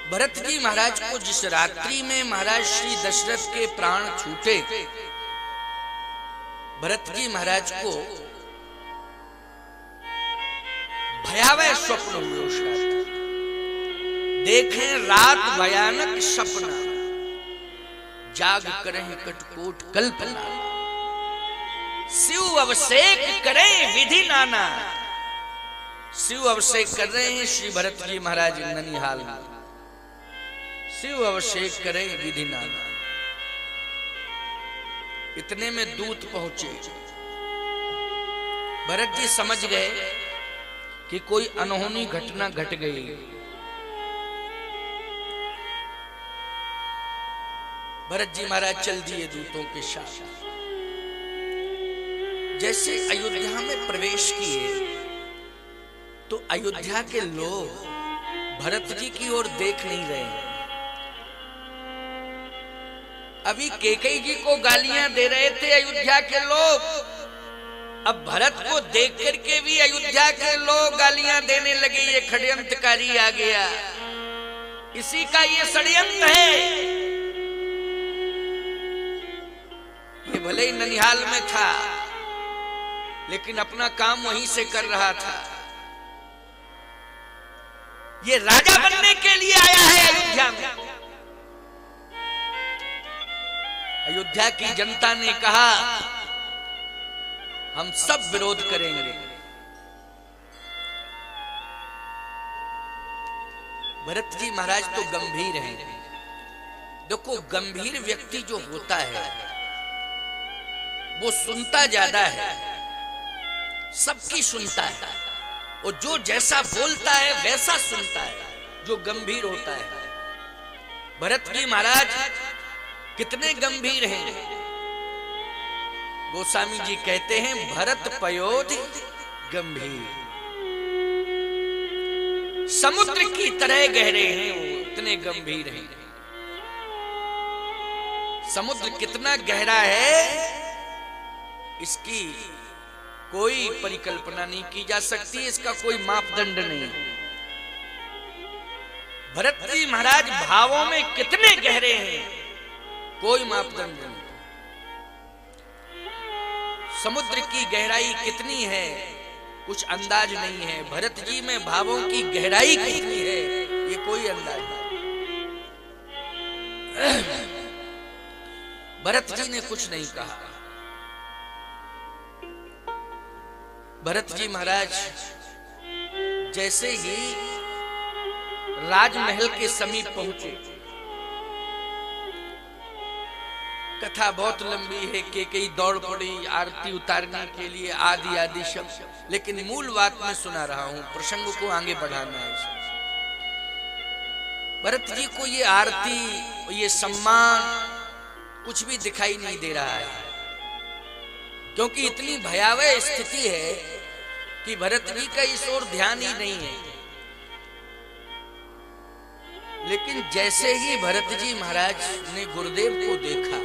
भरत जी महाराज को जिस रात्रि में महाराज श्री दशरथ के प्राण छूटे, भरत जी महाराज को भयावह स्वप्न हुए। उस रात देखें रात भयानक सपना, जाग करें कटकोट कल्पना, शिव अभिषेक करें विधि नाना। शिव अभिषेक कर रहे हैं श्री भरत जी महाराज ननिहाल में, शिव अभिषेक करें विधि नाना। इतने में दूत पहुंचे। भरत जी समझ गए कि कोई अनहोनी घटना घट गई। भरत जी महाराज चल दिए दूतों के साथ। जैसे अयोध्या में प्रवेश किए तो अयोध्या के लोग भरत जी की ओर देख नहीं रहे। अभी कैकेयी जी को गालियां दे रहे थे अयोध्या के लोग, अब भरत को देख करके भी अयोध्या के लोग गालियां देने लगे। ये षड्यंत्रकारी आ गया, इसी का ये षड्यंत्र है। ये भले ही ननिहाल में था लेकिन अपना काम वहीं से कर रहा था। ये राजा बनने के लिए आया है अयोध्या में। अयोध्या की जनता ने कहा हम सब विरोध करेंगे। भरत जी महाराज तो गंभीर हैं। देखो गंभीर व्यक्ति जो होता है वो सुनता ज्यादा है, सबकी सुनता है, और जो जैसा बोलता है वैसा सुनता है जो गंभीर होता है। भरत जी महाराज कितने गंभीर हैं। गोस्वामी जी कहते हैं भरत पयोधि गंभीर, समुद्र की तरह गहरे हैं वो, इतने गंभीर हैं। समुद्र कितना गहरा है इसकी कोई परिकल्पना नहीं की जा सकती, इसका कोई मापदंड नहीं। भरत जी महाराज भावों में कितने गहरे हैं कोई मापदंड नहीं। समुद्र की गहराई कितनी है कुछ अंदाज नहीं है। भरत जी में भावों की गहराई कितनी है ये कोई अंदाज नहीं। भरत जी ने कुछ नहीं कहा। भरत जी महाराज जैसे ही राजमहल के समीप पहुंचे, कथा बहुत लंबी है, कैकेयी दौड़ पड़ी आरती उतारने के लिए, आदि आदि शब्द, लेकिन मूल बात मैं सुना रहा हूं, प्रसंग को आगे बढ़ाना है। भरत जी को ये आरती ये सम्मान कुछ भी दिखाई नहीं दे रहा है, क्योंकि इतनी भयावह स्थिति है कि भरत जी का इस ओर ध्यान ही नहीं है। लेकिन जैसे ही भरत जी महाराज ने गुरुदेव को देखा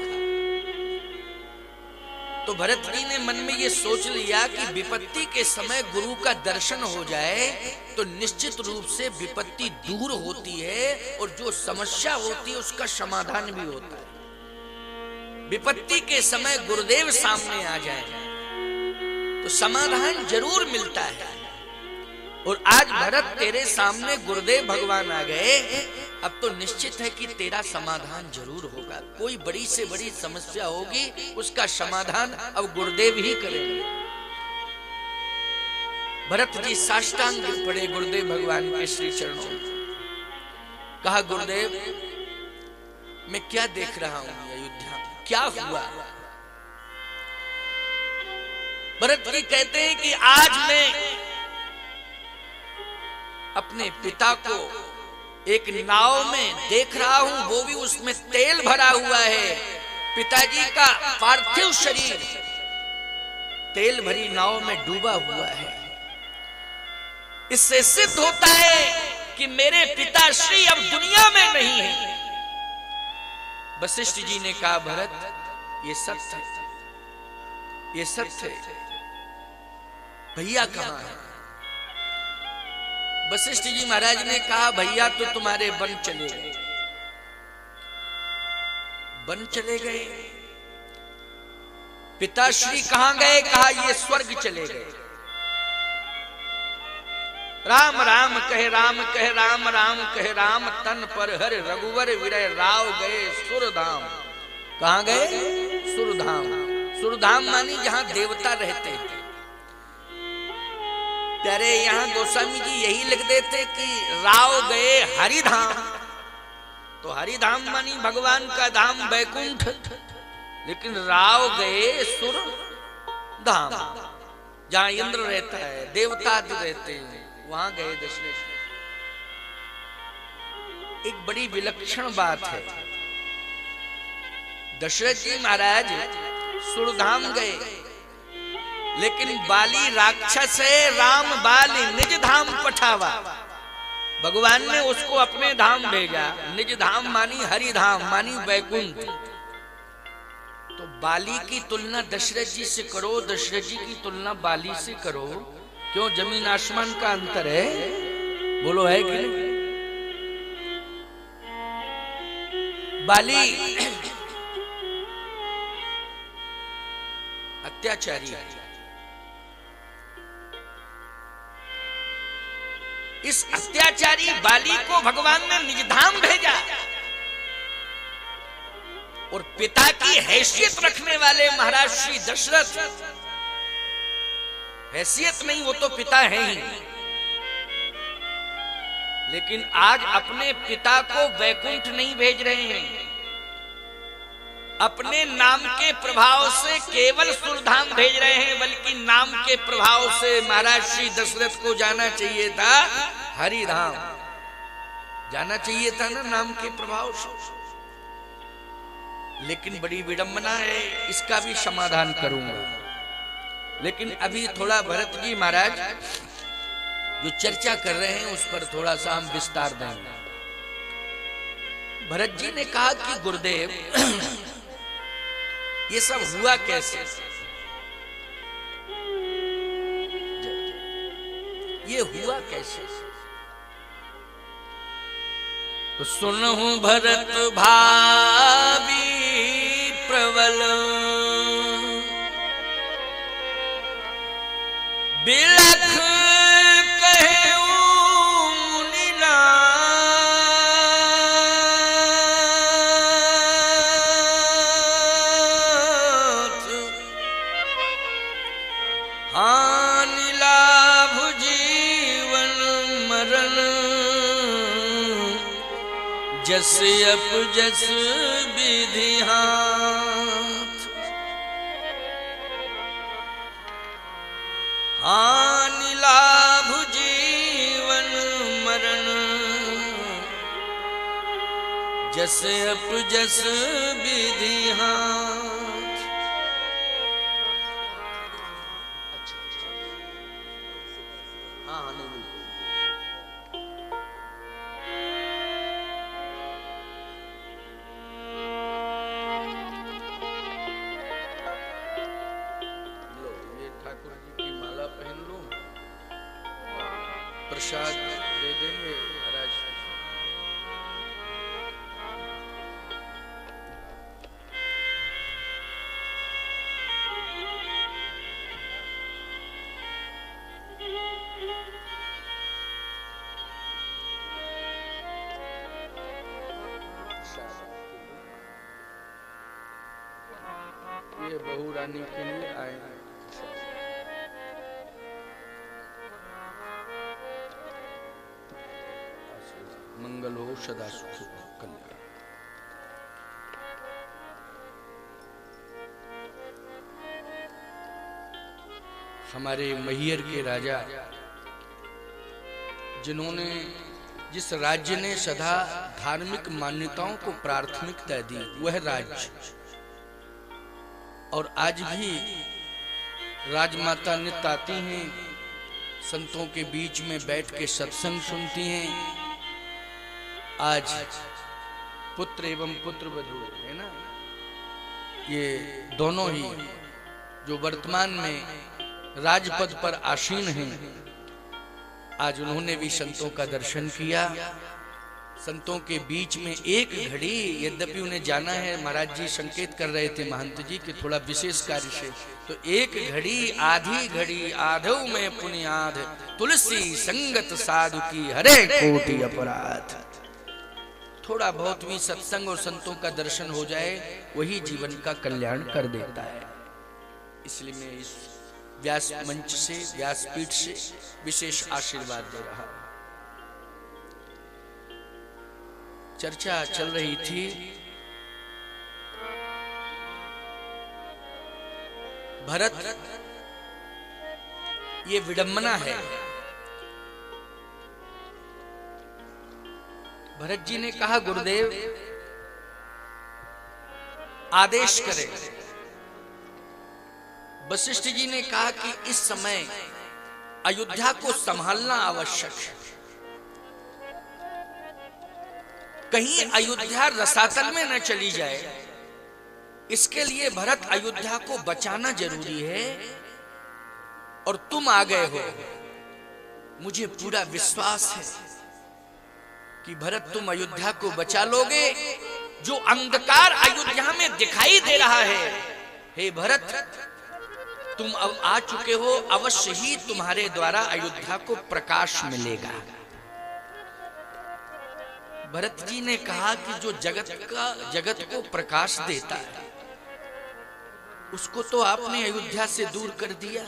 तो भरत जी ने मन में ये सोच लिया कि विपत्ति के समय गुरु का दर्शन हो जाए तो निश्चित रूप से विपत्ति दूर होती है और जो समस्या होती है उसका समाधान भी होता है। विपत्ति के समय गुरुदेव सामने आ जाए तो समाधान जरूर मिलता है। और आज भरत तेरे सामने गुरुदेव भगवान आ गए, अब तो निश्चित है कि तेरा समाधान जरूर होगा। कोई बड़ी से बड़ी समस्या होगी उसका समाधान अब गुरुदेव ही करेंगे। भरत जी साष्टांग गिर पड़े गुरुदेव भगवान के श्री चरणों में। कहा गुरुदेव मैं क्या देख रहा हूं अयोध्या में, क्या हुआ? भरत जी कहते हैं कि आज मैं अपने पिता को एक नाव में देख रहा हूं, वो भी उसमें तेल भरा हुआ है। पिताजी का पार्थिव शरीर तेल भरी नाव में डूबा हुआ है। इससे सिद्ध होता है कि मेरे पिताश्री अब दुनिया में नहीं है। वशिष्ठ जी ने कहा भरत ये सत्य है, ये सत्य है। भैया कहां है? वशिष्ठ जी महाराज ने कहा भैया तो तुम्हारे वन चले गए। वन चले गए। पिताश्री कहां गए? कहा ये स्वर्ग चले गए। राम राम कहे राम कहे राम राम कहे राम, तन पर हर रघुवर विरय राव गए सुरधाम। कहां गए? सुरधाम। सुरधाम मानी जहां देवता रहते हैं। प्यारे यहां गोस्वामी जी यही लिख देते कि राव गए हरिधाम, तो हरिधाम मानी भगवान का धाम वैकुंठ, लेकिन राव गए सुर धाम जहां इंद्र रहता है, देवता रहते हैं, वहां गए दशरथ। एक बड़ी विलक्षण बात है। दशरथ जी महाराज सुरधाम गए, लेकिन बाली राक्षस है, राम बाली निज धाम पठावा। भगवान ने उसको अपने धाम भेजा। निज धाम मानी हरिधाम मानी वैकुंठ। तो बाली की तुलना दशरथ जी से करो, दशरथ जी की तुलना बाली से करो। क्यों? जमीन आसमान का अंतर है। बोलो है कि नहीं? बाली अत्याचारी है। इस अत्याचारी बाली को भगवान ने निज धाम भेजा, और पिता की हैसियत रखने वाले महाराज श्री दशरथ, हैसियत नहीं, वो तो पिता है ही, लेकिन आज अपने पिता को वैकुंठ नहीं भेज रहे हैं। अपने नाम के प्रभाव से केवल सुरधाम भेज रहे हैं, बल्कि नाम के प्रभाव से महाराज श्री दशरथ को जाना चाहिए था हरिधाम। जाना चाहिए था ना नाम के प्रभाव से। लेकिन बड़ी विडंबना है, इसका भी समाधान करूंगा। लेकिन अभी थोड़ा भरत जी महाराज जो चर्चा कर रहे हैं उस पर थोड़ा सा हम विस्तार देंगे। भरत जी ने कहा कि गुरुदेव ये सब हुआ कैसे? ये हुआ कैसे? तो सुनहु भरत भावी प्रबल, बिलख जस अप जस विधि हाथ, हानि लाभ जीवन मरण, जस अप जस विधि हाथ। हाँ प्रसाद दे देंगे महाराज। ये बहू रानी के लिए आए हैं। मंगल हो सदा सुख कल्याण। हमारे मैहर के राजा, जिन्होंने, जिस राज्य ने सदा धार्मिक मान्यताओं को प्राथमिकता दी, वह राज्य, और आज भी राजमाता नित्य आती हैं, संतों के बीच में बैठ के सत्संग सुनती हैं। आज पुत्र एवं पुत्र वधू है ना, ये दोनों ही जो वर्तमान में राजपद पर आसीन हैं, आज उन्होंने भी संतों का दर्शन किया। संतों के बीच में एक घड़ी, यद्यपि उन्हें जाना है, महाराज जी संकेत कर रहे थे महंत जी कि थोड़ा विशेष कार्य से, तो एक घड़ी आधी घड़ी आधो में पुण्याध, तुलसी संगत साधु की हरे कोटि अपराध। थोड़ा बहुत भी सत्संग और संतों का दर्शन हो जाए वही जीवन का कल्याण कर देता है। इसलिए मैं इस व्यास मंच से, व्यासपीठ से विशेष आशीर्वाद दे रहा हूं। चर्चा चल रही थी भरत, ये विडंबना है। भरत जी ने कहा गुरुदेव आदेश करें। वशिष्ठ जी ने कहा कि इस समय अयोध्या को संभालना आवश्यक है, कहीं अयोध्या रसातल में न चली जाए, इसके लिए भरत अयोध्या को बचाना जरूरी है। और तुम आ गए हो, मुझे पूरा विश्वास है कि भरत तुम अयोध्या को बचा लोगे। जो अंधकार अयोध्या में दिखाई दे रहा है, हे भरत तुम अब आ चुके हो, अवश्य ही तुम्हारे द्वारा अयोध्या को प्रकाश मिलेगा। भरत जी ने कहा कि जो जगत को प्रकाश देता है उसको तो आपने अयोध्या से दूर कर दिया,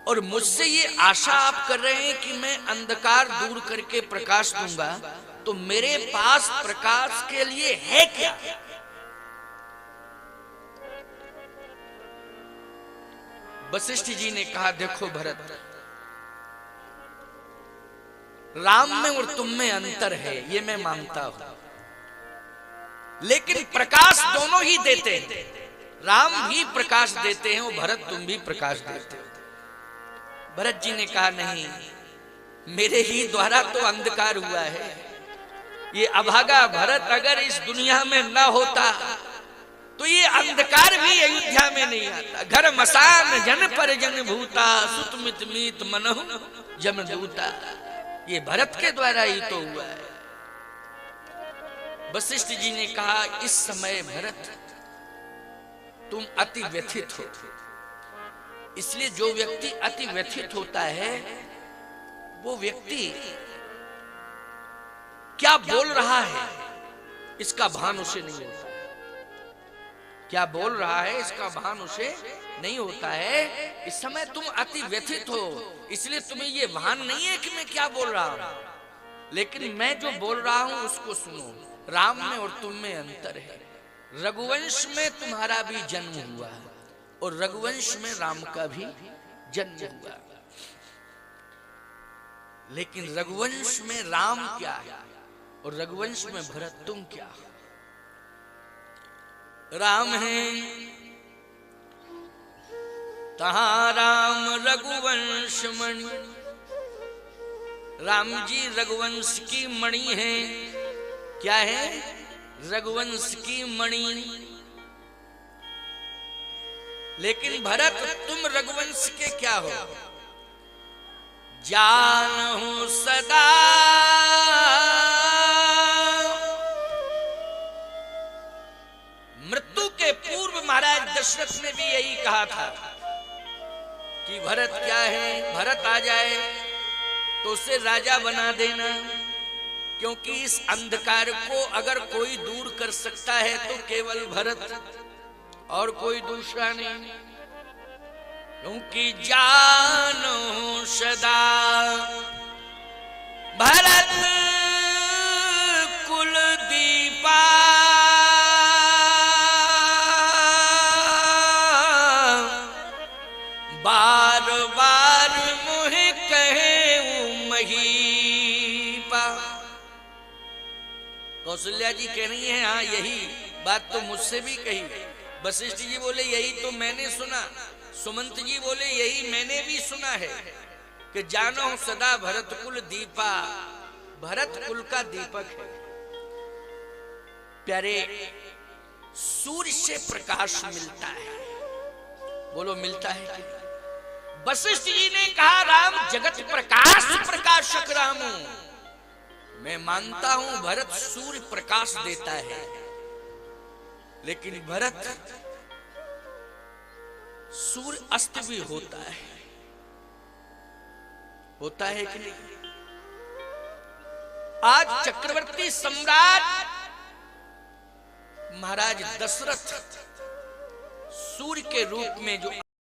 और मुझसे ये आशा आप कर रहे हैं कि मैं अंधकार दूर करके प्रकाश दूंगा, तो मेरे पास प्रकाश के लिए है क्या? वशिष्ठ जी ने कहा देखो भरत, राम में और तुम में अंतर है, ये मैं मानता हूं, लेकिन प्रकाश दोनों ही देते हैं। राम भी प्रकाश देते हैं और भरत तुम भी प्रकाश देते हो। भरत जी ने कहा नहीं, मेरे ही द्वारा तो अंधकार हुआ है। ये अभागा भरत अगर इस दुनिया में न होता तो ये अंधकार भी अयोध्या में नहीं आता। घर मसान जन पर जन भूता, सुतमित मीत मनहु जमदूता। ये भरत के द्वारा ही तो हुआ है। वशिष्ठ जी ने कहा इस समय भरत तुम अति व्यथित हो, इसलिए जो व्यक्ति अति व्यथित होता है वो व्यक्ति क्या बोल रहा है इसका भान उसे नहीं होता। क्या बोल रहा है इसका भान उसे नहीं होता है। इस समय तुम अति व्यथित हो, इसलिए तुम्हें यह भान नहीं है कि मैं क्या बोल रहा हूं, लेकिन मैं जो बोल रहा हूं उसको सुनो। राम में और तुम में अंतर है। रघुवंश में तुम्हारा भी जन्म हुआ और रघुवंश में राम का भी जन्म हुआ, लेकिन रघुवंश में राम क्या है और रघुवंश में भरत तुम क्या हो। राम है तहां राम रघुवंश मणि, राम जी रघुवंश की मणि है। क्या है? रघुवंश की मणि। लेकिन भरत तुम रघुवंश के क्या हो? जानहु सदा मृत्यु के पूर्व महाराज दशरथ ने भी यही कहा था कि भरत क्या है, भरत आ जाए तो उसे राजा बना देना, क्योंकि इस अंधकार को अगर कोई दूर कर सकता है तो केवल भरत और कोई दूसरा नहीं। क्योंकि जानो सदा भरत कुल दीपा, बार बार मुझे कहे महीपा। कौशल्या जी कह रही है हाँ यही बात तो मुझसे भी कही। वशिष्ठ जी बोले यही तो मैंने सुना। सुमंत जी बोले यही मैंने भी सुना है कि जानो सदा भरत कुल दीपा, भरत कुल का दीपक है। प्यारे, सूर्य से प्रकाश मिलता है, बोलो मिलता है। वशिष्ठ जी ने कहा राम जगत प्रकाश प्रकाशक राम हूं। मैं मानता हूं भरत सूर्य प्रकाश देता है, लेकिन भरत सूर्य अस्त भी होता है कि नहीं? आज चक्रवर्ती सम्राट महाराज दशरथ सूर्य के रूप में जो